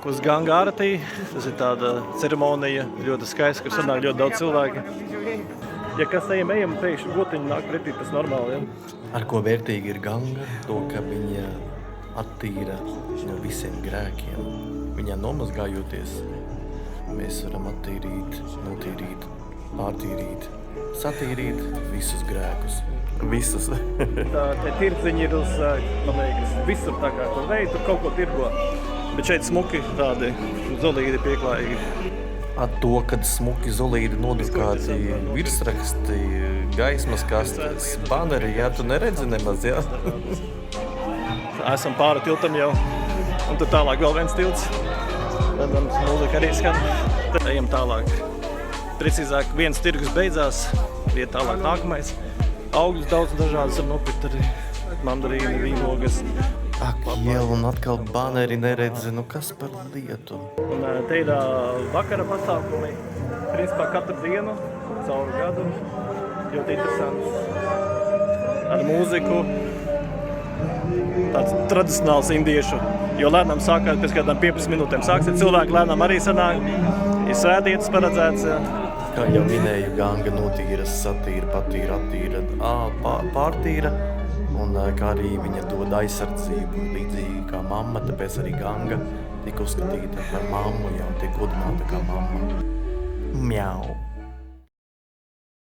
Uz Ganga āratī, tas ir tāda ceremonija, ļoti skaista, kur sanāk ļoti daudz cilvēku. Ja kas ejam, pēkšņi gotiņi nāk pretī, tas normāli, ja? Ar ko vērtīgi ir Ganga, to, ka viņa attīra no visiem grēkiem. Viņā nomazgājoties, mēs varam attīrīt, notīrīt, pārtīrīt, satīrīt visus grēkus. Visus. Tie tirdziņi ir uz, man liekas, visur tā kā tur veidu, tur kaut ko tirgo. Bet šeit smuki tādi zolīdi pieklājīgi. Ar to, kad smuki zolīdi nodrukāti virsraksti, gaismas kastes, baneri, jā, tu neredzi nemaz, jā? Esam pāri tiltam jau, un tad tālāk vēl viens tilts. Redzams, mūzika arī skan. Tad ejam tālāk. Precīzāk, viens tirgus beidzās, iet tālāk nākamais. Augļus daudz dažādas var nopirkt arī mandarīni, vīnogas. Ak, jau, un atkal baneri neredzi, nu kas par lietu? Un te ir vakara pasākumi, principā katru dienu, cauru gadu. Ļoti interesants. Ar mūziku. Tāds tradicionāls indiešu. Jo lēnām sākās, pēc kādām 15 minūtēm sāksiet, cilvēki lēnām arī sanāk. Ir svētdienas paredzēts. Kā jau minēju, Ganga notīra, satīra, patīra, attīra, pārtīra. Un kā arī viņa dod aizsardzību, līdzīgi kā mamma, tāpēc arī Ganga tika uzskatīta par mammu, jau tiek godināta kā mamma. Mjau.